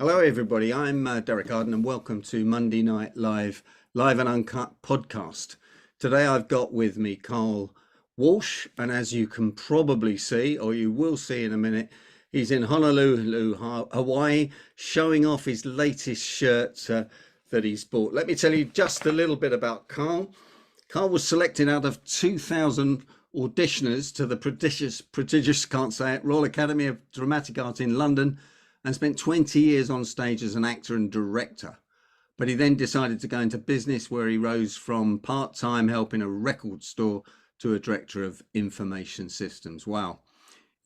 Hello, everybody. I'm Derek Arden, and welcome to Monday Night Live and Uncut podcast. Today, I've got with me Carl Walsh, and as you can probably see, or you will see in a minute, he's in Honolulu, Hawaii, showing off his latest shirt that he's bought. Let me tell you just a little bit about Carl. Carl was selected out of 2,000 auditioners to the prestigious, can't say it, Royal Academy of Dramatic Art in London, and spent 20 years on stage as an actor and director. But he then decided to go into business, where he rose from part-time helping a record store to a director of information systems. Wow.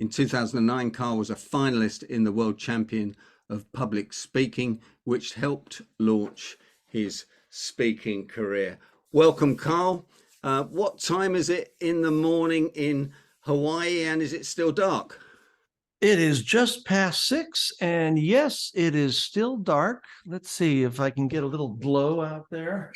In 2009, Carl was a finalist in the World Champion of Public Speaking, which helped launch his speaking career. Welcome, Carl. What time is it in the morning in Hawaii, and is it still dark? It is just past 6, and yes, it is still dark. Let's see if I can get a little glow out there.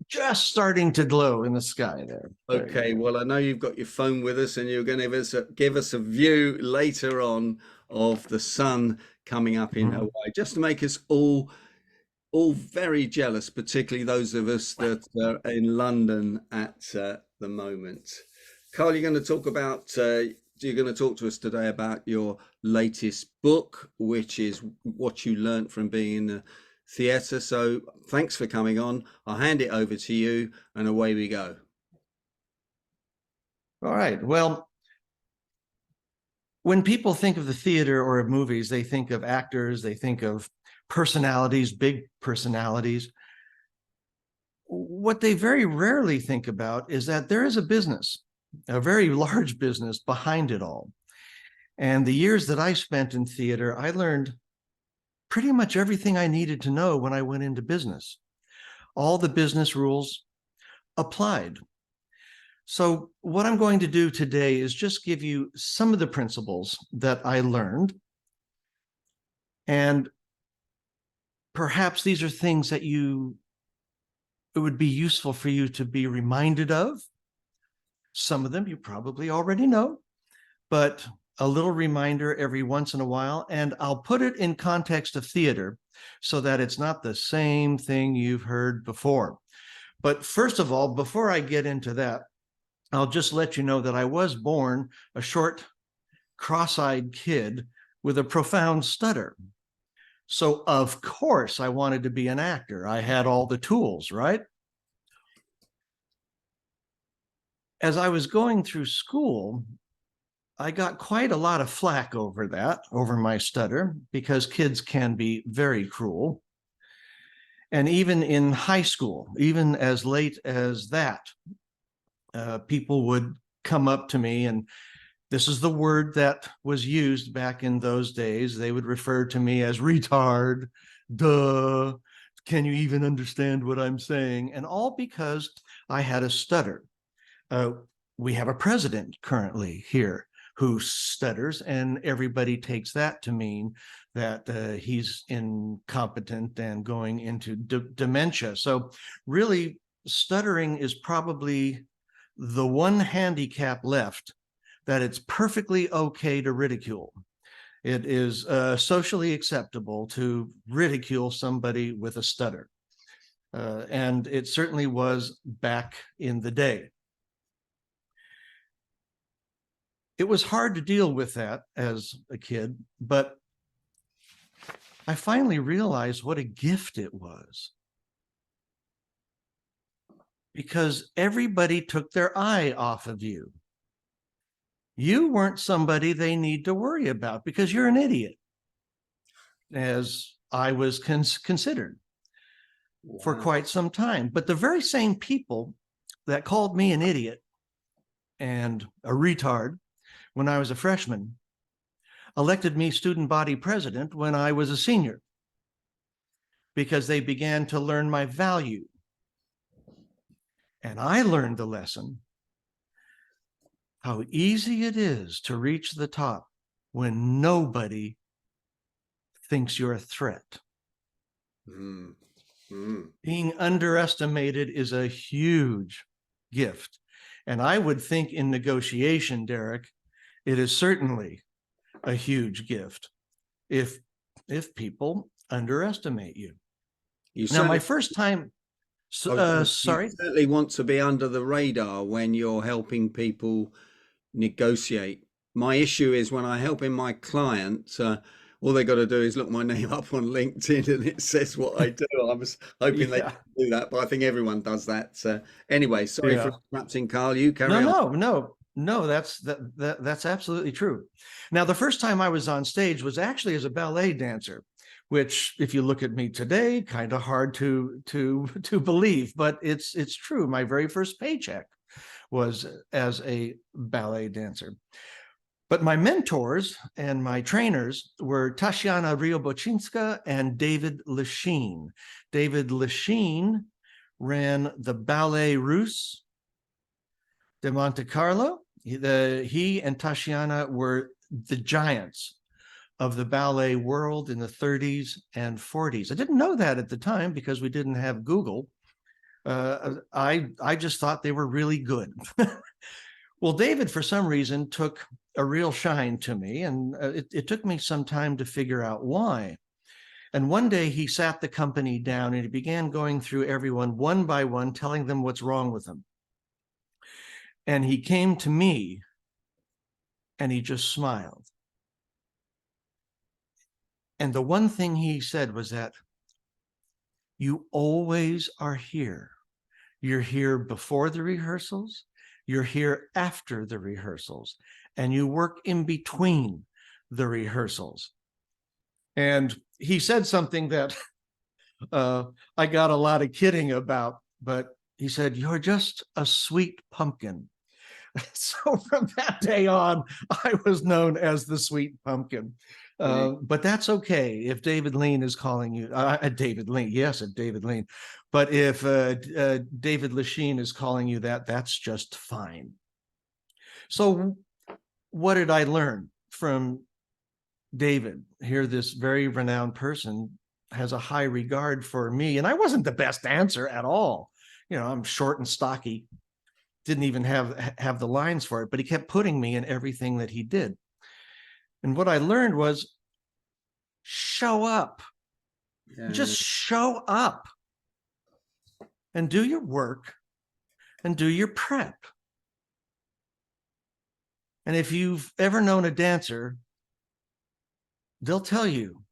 Just starting to glow in the sky there. Okay, well, I know you've got your phone with us, and you're going to give us a view later on of the sun coming up in Hawaii, just to make us all very jealous, particularly those of us that are in London at the moment. Carl, you're going to talk to us today about your latest book, which is what you learnt from being in the theatre. So thanks for coming on. I'll hand it over to you, and away we go. All right. Well, when people think of the theater or of movies, they think of actors, they think of personalities, big personalities. What they very rarely think about is that there is a business, a very large business behind it all. And the years that I spent in theater, I learned pretty much everything I needed to know when I went into business. All the business rules applied. So what I'm going to do today is just give you some of the principles that I learned. And perhaps these are things that it would be useful for you to be reminded of. Some of them you probably already know, but a little reminder every once in a while. And I'll put it in context of theater so that it's not the same thing you've heard before. But first of all, before I get into that, I'll just let you know that I was born a short, cross-eyed kid with a profound stutter. So of course I wanted to be an actor. I had all the tools, right? As I was going through school, I got quite a lot of flack over my stutter, because kids can be very cruel. And even in high school, even as late as that, people would come up to me, and this is the word that was used back in those days. They would refer to me as retard, duh, can you even understand what I'm saying? And all because I had a stutter. We have a president currently here who stutters, and everybody takes that to mean that he's incompetent and going into dementia. So really, stuttering is probably the one handicap left that it's perfectly okay to ridicule. It is socially acceptable to ridicule somebody with a stutter. And it certainly was back in the day. It was hard to deal with that as a kid, but I finally realized what a gift it was. Because everybody took their eye off of you. You weren't somebody they need to worry about because you're an idiot, as I was considered for quite some time. But the very same people that called me an idiot and a retard when I was a freshman elected me student body president when I was a senior, because they began to learn my value. And I learned the lesson how easy it is to reach the top when nobody thinks you're a threat. Being underestimated is a huge gift. And I would think in negotiation, Derek, it is certainly a huge gift. If if people underestimate you. You Now, my certainly, first time, you sorry. certainly want to be under the radar when you're helping people negotiate. My issue is when I help in my client, all they got to do is look my name up on LinkedIn and it says what I do. I was hoping they Yeah, do that, but I think everyone does that. Anyway, sorry for yeah. interrupting, Carl. You No, carry on. no, no, no. That's absolutely true. Now, the first time I was on stage was actually as a ballet dancer, which, if you look at me today, kind of hard to believe, but it's true. My very first paycheck was as a ballet dancer. But my mentors and my trainers were Tatiana Ryobochinska and David Lachine. David Lachine ran the Ballet Russe de Monte Carlo. He and Tatiana were the giants of the ballet world in the 30s and 40s. I didn't know that at the time because we didn't have Google. I just thought they were really good. Well, David, for some reason, took a real shine to me, and it took me some time to figure out why. And one day he sat the company down and he began going through everyone one by one, telling them what's wrong with them. And he came to me and he just smiled. And the one thing he said was that you always are here. You're here before the rehearsals, you're here after the rehearsals, and you work in between the rehearsals. And he said something that I got a lot of kidding about, but he said, "You're just a sweet pumpkin." So from that day on, I was known as the sweet pumpkin. But that's okay if David Lean is calling you, David Lean, yes, David Lean. But if David Lachine is calling you that, that's just fine. So what did I learn from David? Here, this very renowned person has a high regard for me, and I wasn't the best dancer at all. You know, I'm short and stocky, didn't even have the lines for it, but he kept putting me in everything that he did. And what I learned was show up. Just show up and do your work and do your prep. And if you've ever known a dancer, they'll tell you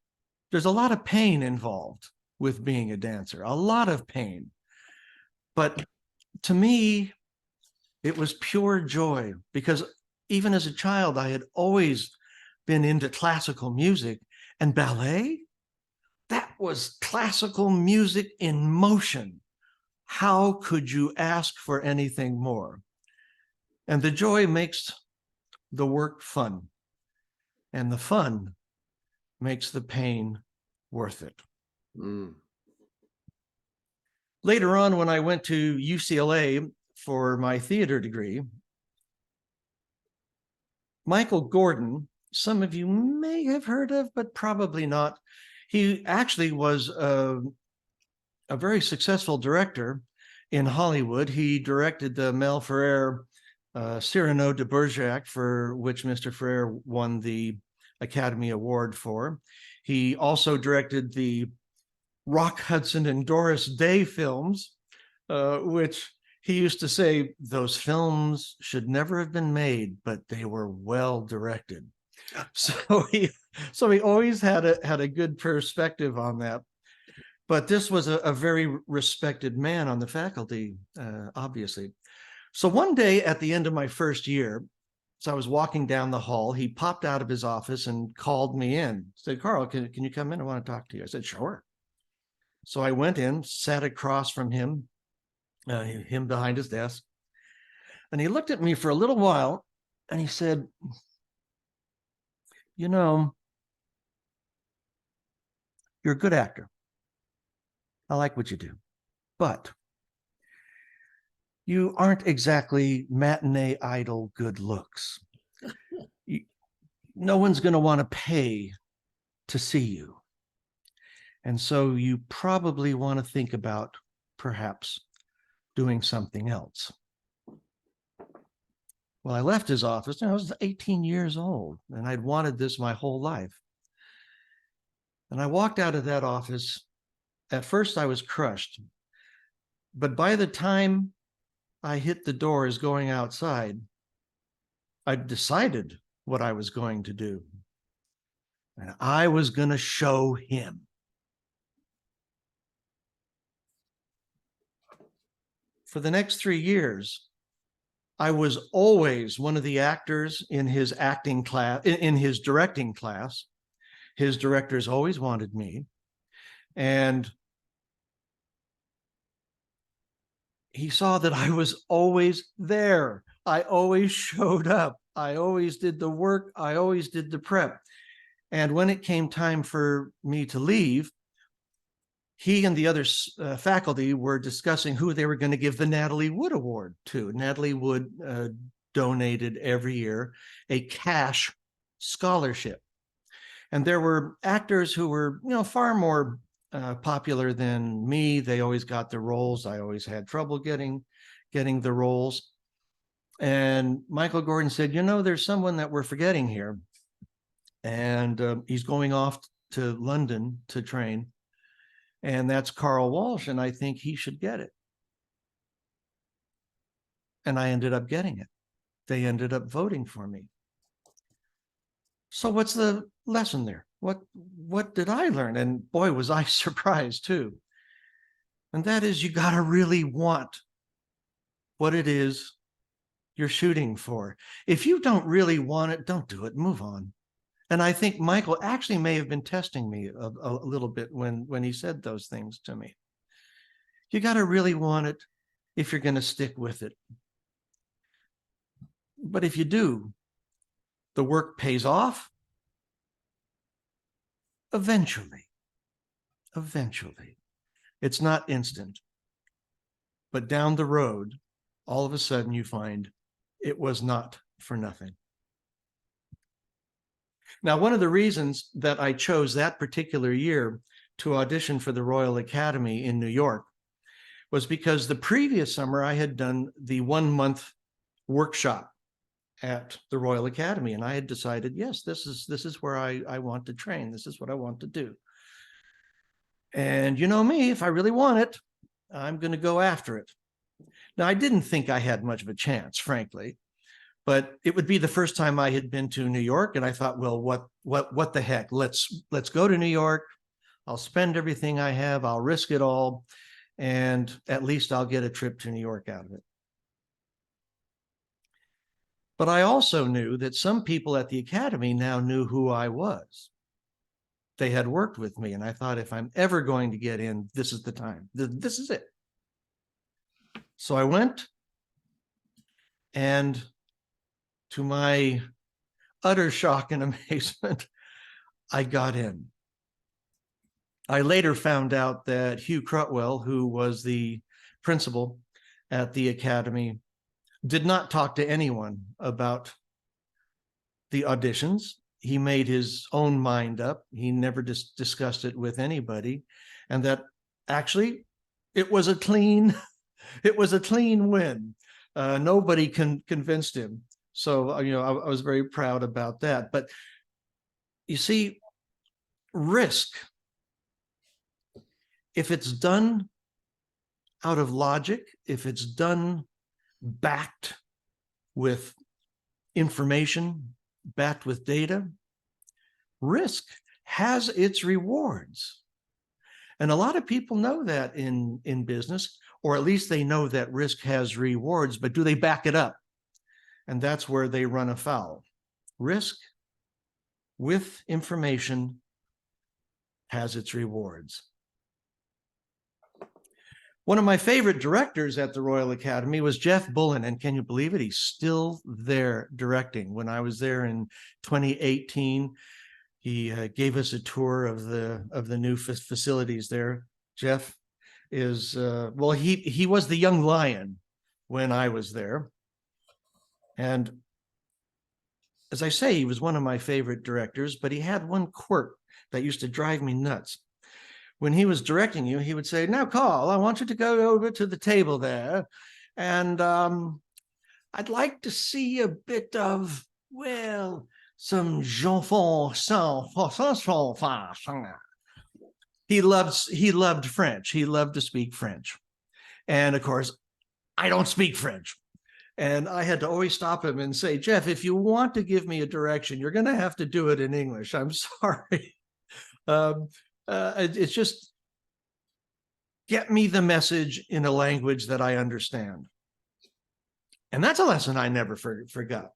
there's a lot of pain involved with being a dancer, a lot of pain. But to me, it was pure joy because even as a child, I had always been into classical music, and ballet, that was classical music in motion. How could you ask for anything more? And the joy makes the work fun, and the fun makes the pain worth it. Mm. Later on, when I went to UCLA for my theater degree, Michael Gordon, some of you may have heard of, but probably not. He actually was a very successful director in Hollywood. He directed the Mel Ferrer Cyrano de Bergerac, for which Mr. Ferrer won the Academy Award for. He also directed the Rock Hudson and Doris Day films, which he used to say those films should never have been made, but they were well directed. So he always had a good perspective on that. But this was a very respected man on the faculty, obviously. So one day at the end of my first year, so I was walking down the hall, he popped out of his office and called me in. Said, "Carl, can you come in? I want to talk to you." I said, "Sure." So I went in, sat across from him, him behind his desk. And he looked at me for a little while and he said, "You know, you're a good actor. I like what you do, but you aren't exactly matinee idol good looks. No one's going to want to pay to see you. And so you probably want to think about perhaps doing something else." Well, I left his office and I was 18 years old and I'd wanted this my whole life. And I walked out of that office. At first, I was crushed. But by the time I hit the doors going outside, I'd decided what I was going to do. And I was going to show him. For the next 3 years, I was always one of the actors in his acting class, in his directing class. His directors always wanted me. And he saw that I was always there. I always showed up. I always did the work. I always did the prep. And when it came time for me to leave, he and the other faculty were discussing who they were going to give the Natalie Wood Award to. Natalie Wood donated every year a cash scholarship. And there were actors who were, far more popular than me. They always got the roles. I always had trouble getting the roles. And Michael Gordon said, there's someone that we're forgetting here. And he's going off to London to train. And that's Carl Walsh. And I think he should get it. And I ended up getting it. They ended up voting for me. So what's the lesson there? What did I learn? And boy, was I surprised too. And that is, you got to really want what it is you're shooting for. If you don't really want it, don't do it. Move on. And I think Michael actually may have been testing me a little bit when he said those things to me. You got to really want it if you're going to stick with it. But if you do, the work pays off eventually. Eventually. It's not instant. But down the road, all of a sudden you find it was not for nothing. Now, one of the reasons that I chose that particular year to audition for the Royal Academy in New York was because the previous summer I had done the 1-month workshop at the Royal Academy, and I had decided, yes, this is where I want to train. This is what I want to do. And you know me, if I really want it, I'm going to go after it. Now, I didn't think I had much of a chance, frankly, but it would be the first time I had been to New York, and I thought, well, what the heck? Let's go to New York. I'll spend everything I have. I'll risk it all, and at least I'll get a trip to New York out of it. But I also knew that some people at the Academy now knew who I was. They had worked with me, and I thought, if I'm ever going to get in, this is the time. This is it. So I went, and to my utter shock and amazement, I got in. I later found out that Hugh Crutwell, who was the principal at the Academy, did not talk to anyone about the auditions. He made his own mind up. He never discussed it with anybody. And that actually it was a clean win. Nobody convinced him. So, I was very proud about that. But you see, risk, if it's done out of logic, if it's done backed with information, backed with data, risk has its rewards. And a lot of people know that in business, or at least they know that risk has rewards, but do they back it up? And that's where they run afoul. Risk with information has its rewards. One of my favorite directors at the Royal Academy was Jeff Bullen, and can you believe it? He's still there directing. When I was there in 2018, he gave us a tour of the new facilities there. Jeff is he was the young lion when I was there. And as I say, he was one of my favorite directors, but he had one quirk that used to drive me nuts. When he was directing you, he would say, "Now, Carl, I want you to go over to the table there, and I'd like to see a bit of, well, some Jean-François." He loved French. He loved to speak French. And of course, I don't speak French. And I had to always stop him and say, Jeff, if you want to give me a direction, you're going to have to do it in English. I'm sorry. It's just get me the message in a language that I understand. And that's a lesson I never forgot,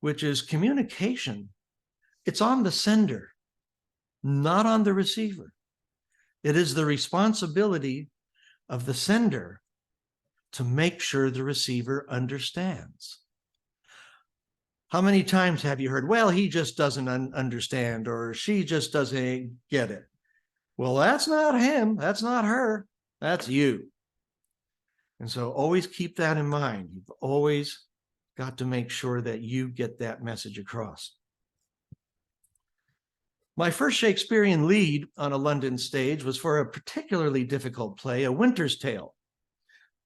which is communication. It's on the sender, not on the receiver. It is the responsibility of the sender to make sure the receiver understands. How many times have you heard, well, he just doesn't understand, or she just doesn't get it? Well, that's not him. That's not her. That's you. And so always keep that in mind. You've always got to make sure that you get that message across. My first Shakespearean lead on a London stage was for a particularly difficult play, A Winter's Tale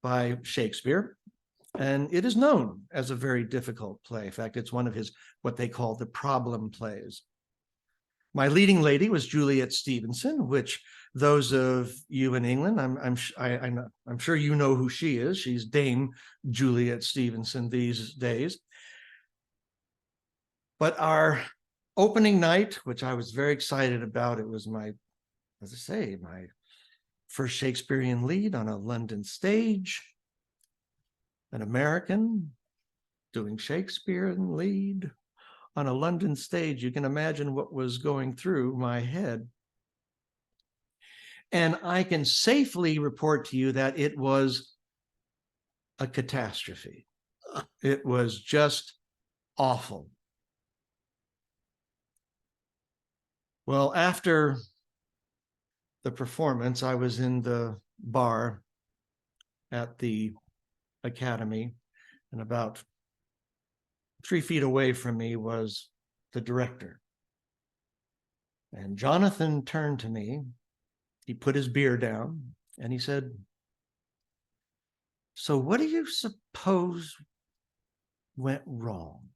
by Shakespeare. And it is known as a very difficult play. In fact, it's one of his, what they call the problem plays. My leading lady was Juliet Stevenson, which those of you in England, I'm sure you know who she is. She's Dame Juliet Stevenson these days. But our opening night, which I was very excited about, it was my, as I say, my first Shakespearean lead on a London stage, an American doing Shakespearean lead on a London stage. You can imagine what was going through my head. And I can safely report to you that it was a catastrophe. It was just awful. Well, after the performance, I was in the bar at the academy, and about 3 feet away from me was the director. And Jonathan turned to me, he put his beer down, and he said, "So what do you suppose went wrong?"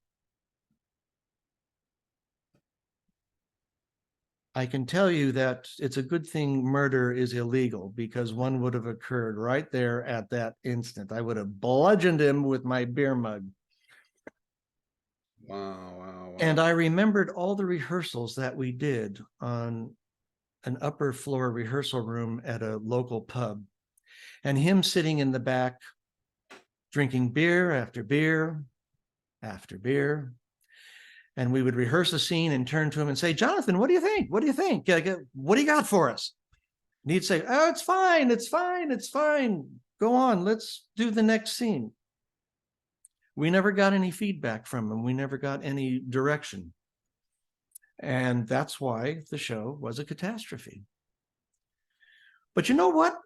I can tell you that it's a good thing murder is illegal, because one would have occurred right there at that instant. I would have bludgeoned him with my beer mug. Wow. And I remembered all the rehearsals that we did on an upper floor rehearsal room at a local pub, and him sitting in the back, drinking beer after beer after beer. And we would rehearse a scene and turn to him and say, "Jonathan, what do you think? What do you think? What do you got for us?" And he'd say, "Oh, it's fine. It's fine. It's fine. Go on. Let's do the next scene." We never got any feedback from him. We never got any direction. And that's why the show was a catastrophe. But you know what?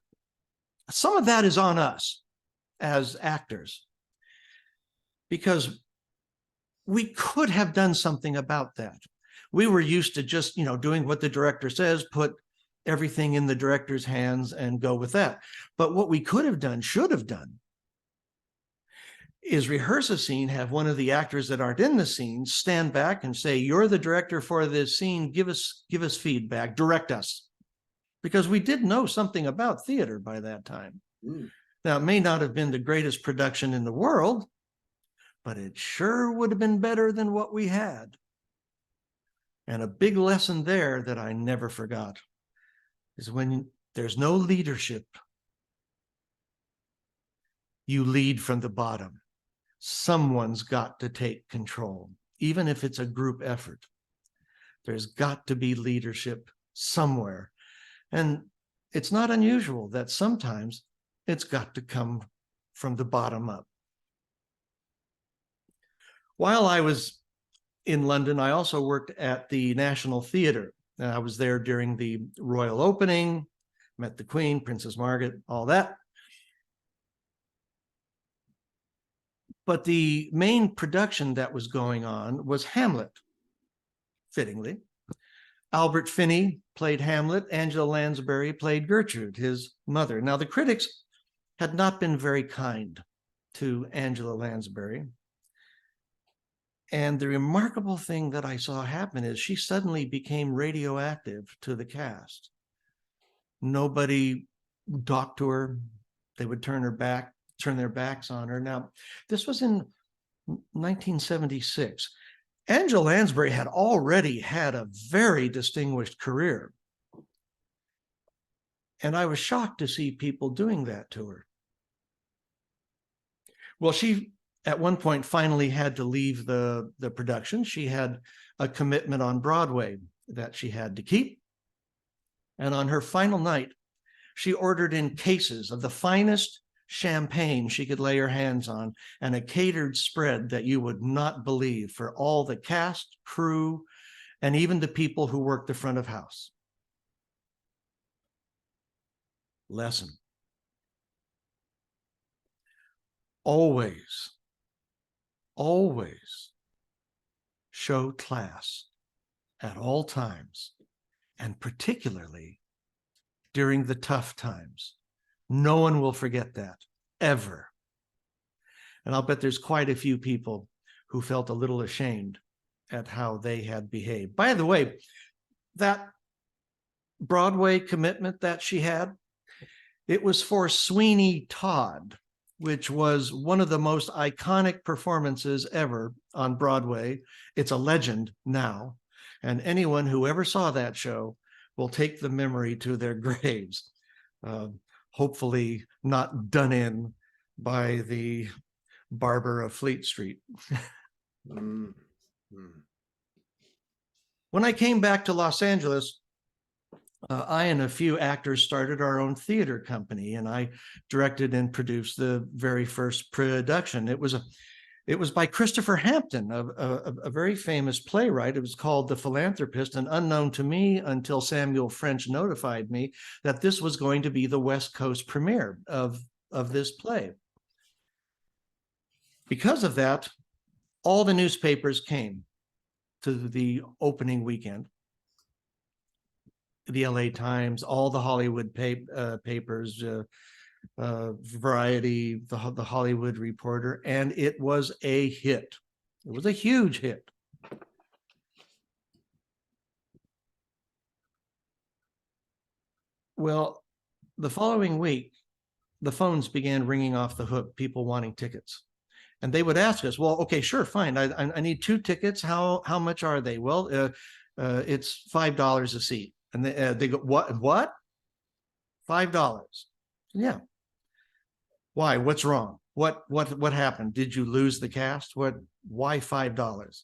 Some of that is on us as actors, because we could have done something about that. We were used to just, doing what the director says, put everything in the director's hands and go with that. But what we could have done, should have done, is rehearse a scene, have one of the actors that aren't in the scene stand back and say, "You're the director for this scene. Give us feedback, direct us." Because we did know something about theater by that time. Now, it may not have been the greatest production in the world, but it sure would have been better than what we had. And a big lesson there that I never forgot is when there's no leadership, you lead from the bottom. Someone's got to take control, even if it's a group effort. There's got to be leadership somewhere. And it's not unusual that sometimes it's got to come from the bottom up. While I was in London, I also worked at the National Theatre. And I was there during the royal opening, met the Queen, Princess Margaret, all that. But the main production that was going on was Hamlet, fittingly. Albert Finney played Hamlet. Angela Lansbury played Gertrude, his mother. Now, the critics had not been very kind to Angela Lansbury. And the remarkable thing that I saw happen is she suddenly became radioactive to the cast. Nobody talked to her. They would turn their backs on her. Now, this was in 1976. Angela Lansbury had already had a very distinguished career. And I was shocked to see people doing that to her. Well, she at one point finally had to leave the production. She had a commitment on Broadway that she had to keep. And on her final night, she ordered in cases of the finest champagne she could lay her hands on and a catered spread that you would not believe for all the cast, crew, and even the people who worked the front of house. Lesson. Always, always show class at all times, and particularly during the tough times. No one will forget that, ever. And I'll bet there's quite a few people who felt a little ashamed at how they had behaved. By the way, that Broadway commitment that she had, it was for Sweeney Todd, which was one of the most iconic performances ever on Broadway. It's a legend now. And anyone who ever saw that show will take the memory to their graves. Hopefully not done in by the barber of Fleet Street. When I came back to Los Angeles, I and a few actors started our own theater company, and I directed and produced the very first production. It was by Christopher Hampton, a very famous playwright. It was called The Philanthropist, and unknown to me until Samuel French notified me that this was going to be the West Coast premiere of this play. Because of that, all the newspapers came to the opening weekend. The LA Times, all the Hollywood papers, Variety, the Hollywood Reporter, and it was a hit. It was a huge hit. Well, the following week, the phones began ringing off the hook, people wanting tickets. And they would ask us, well, okay, sure, fine. I need 2 tickets. How much are they? Well, it's $5 a seat. And they go, what? $5. Yeah. Why? What's wrong? What happened? Did you lose the cast? Why $5?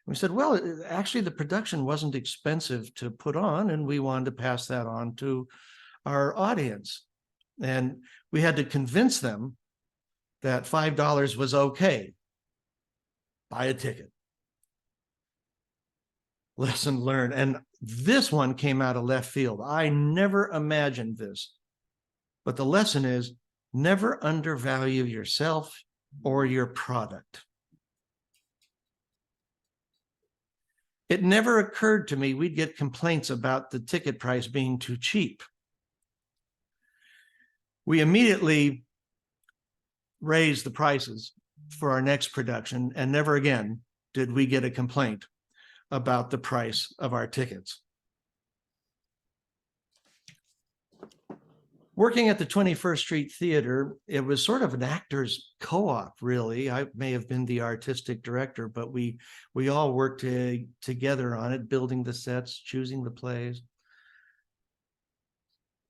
We said, well, actually the production wasn't expensive to put on, and we wanted to pass that on to our audience. And we had to convince them that $5 was okay. Buy a ticket. Lesson learned. And this one came out of left field. I never imagined this. But the lesson is, never undervalue yourself or your product. It never occurred to me we'd get complaints about the ticket price being too cheap. We immediately raised the prices for our next production, and never again did we get a complaint about the price of our tickets. Working at the 21st Street Theater, it was sort of an actors co-op, really. I may have been the artistic director, but we all worked together on it, building the sets, choosing the plays.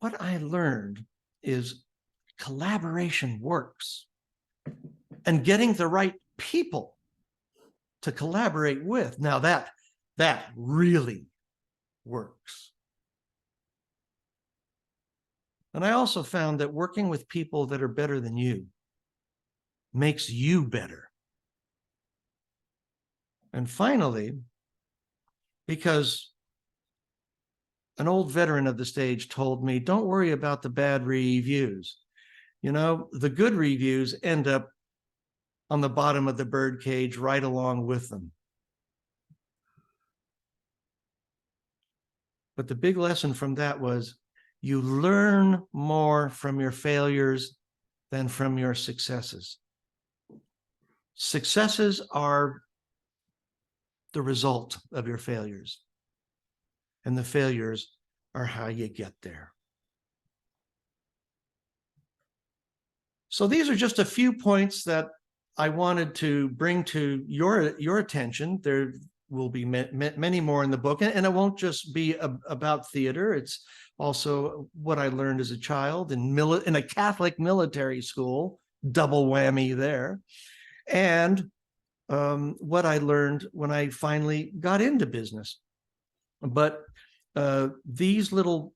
What I learned is collaboration works, and getting the right people to collaborate with. Now that really works. And I also found that working with people that are better than you makes you better. And finally, because an old veteran of the stage told me, don't worry about the bad reviews. You know, the good reviews end up on the bottom of the birdcage right along with them. But the big lesson from that was, you learn more from your failures than from your successes. Successes are the result of your failures, and the failures are how you get there. So these are just a few points that I wanted to bring to your attention. There will be many more in the book, and it won't just be about theater. It's also what I learned as a child in a Catholic military school, double whammy there, and what I learned when I finally got into business. But these little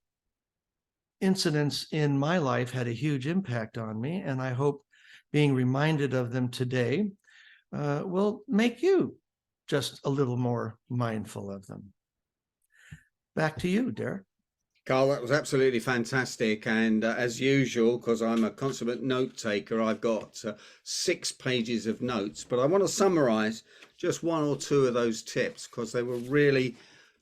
incidents in my life had a huge impact on me, and I hope being reminded of them today will make you just a little more mindful of them. Back to you, Derek. Carl, that was absolutely fantastic. And as usual, because I'm a consummate note taker, I've got 6 pages of notes. But I want to summarize just 1 or 2 of those tips because they were really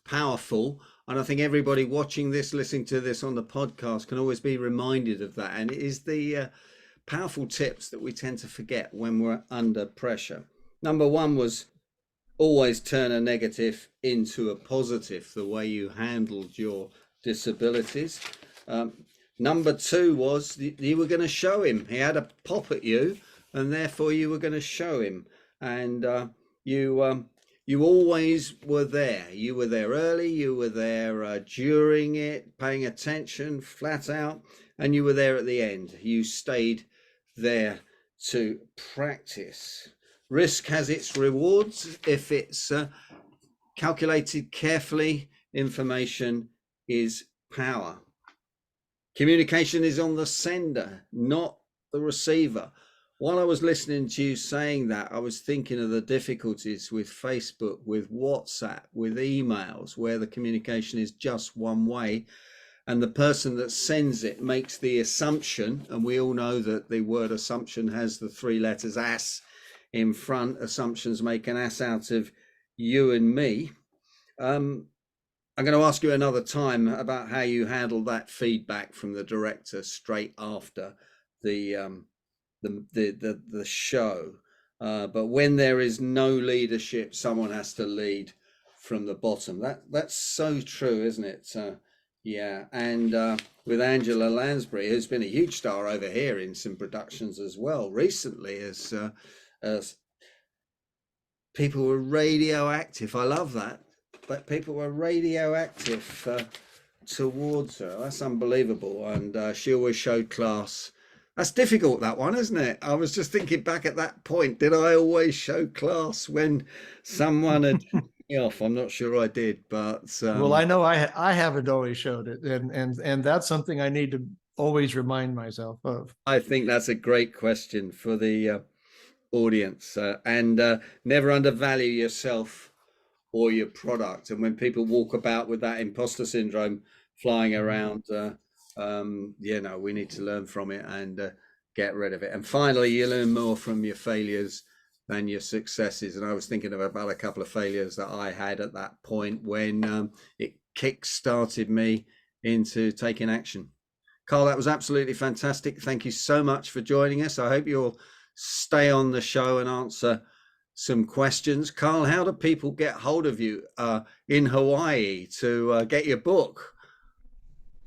powerful. And I think everybody watching this, listening to this on the podcast can always be reminded of that. And it is the powerful tips that we tend to forget when we're under pressure. Number 1 was always turn a negative into a positive, the way you handled your disabilities. Number 2 was you were going to show him. He had a pop at you, and therefore you were going to show him. And you always were there. You were there early. You were there during it, paying attention, flat out, and you were there at the end. You stayed there to practice. Risk has its rewards if it's calculated carefully. Information is power. Communication is on the sender, not the receiver. While I was listening to you saying that, I was thinking of the difficulties with Facebook, with WhatsApp, with emails, where the communication is just one way. And the person that sends it makes the assumption, and we all know that the word assumption has the 3 letters ass in front. Assumptions make an ass out of you and me. I'm going to ask you another time about how you handle that feedback from the director straight after the show. But when there is no leadership, someone has to lead from the bottom. That's so true, isn't it? Yeah. And with Angela Lansbury, who's been a huge star over here in some productions as well recently, as people were radioactive. I love that. But people were radioactive towards her. That's unbelievable. And she always showed class. That's difficult, that one, isn't it? I was just thinking back at that point. Did I always show class when someone had me off? I'm not sure I did, but well, I know I haven't always showed it, and that's something I need to always remind myself of. I think that's a great question for the audience. And never undervalue yourself or your product. And when people walk about with that imposter syndrome flying around, we need to learn from it and get rid of it. And finally, you learn more from your failures than your successes. And I was thinking about a couple of failures that I had at that point when it kick-started me into taking action. Carl, that was absolutely fantastic. Thank you so much for joining us. I hope you'll stay on the show and answer some questions. Carl, how do people get hold of you in Hawaii to get your book?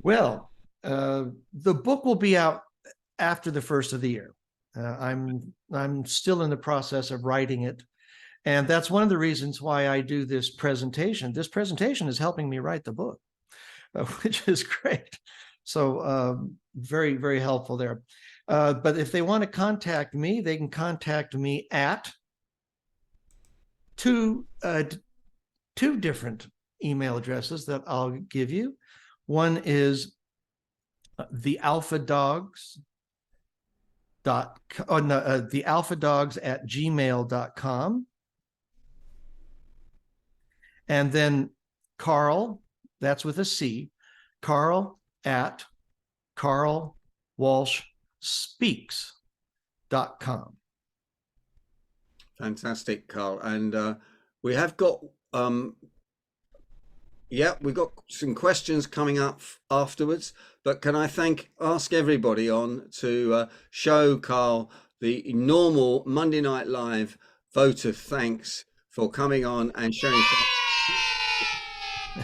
Well, the book will be out after the first of the year. I'm still in the process of writing it, and that's one of the reasons why I do this presentation. This presentation is helping me write the book, which is great. So very, very helpful there. But if they want to contact me, they can contact me at two different email addresses that I'll give you. One is the alphadogs at gmail.com. And then Carl, that's with a C, Carl at carlwalshspeaks.com. Fantastic, Carl. And we have got we've got some questions coming up afterwards, but can I ask everybody on to show Carl the normal Monday Night Live vote of thanks for coming on and sharing.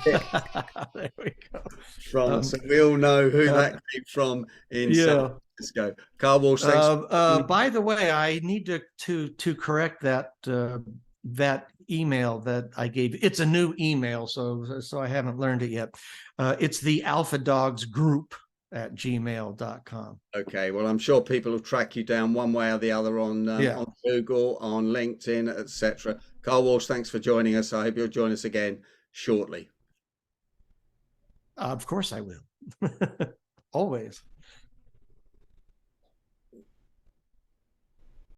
There we go. from. So we all know who Uh, that came from in San yeah. Francisco. Carl Walsh, thanks. By the way, I need to correct that email that I gave. It's a new email, so I haven't learned it yet. It's the Alpha Dogs Group at gmail.com. Okay, well, I'm sure people will track you down one way or the other Yeah, on Google, on LinkedIn, etc. Carl Walsh, thanks for joining us. I hope you'll join us again shortly. of course I will. Always.